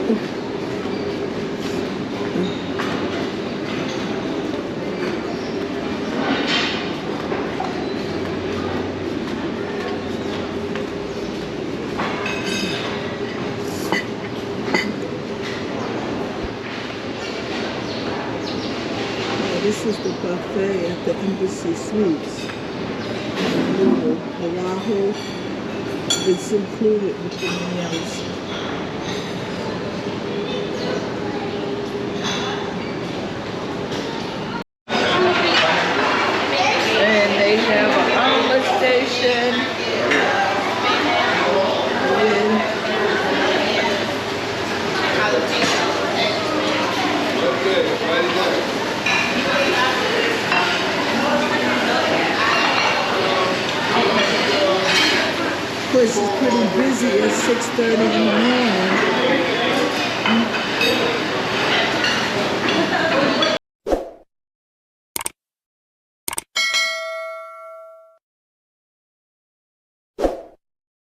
This is the buffet at the Embassy Suites. Oahu is included with the meals. And they have an omelet station. Of course, it's pretty busy at 6:30 in the morning.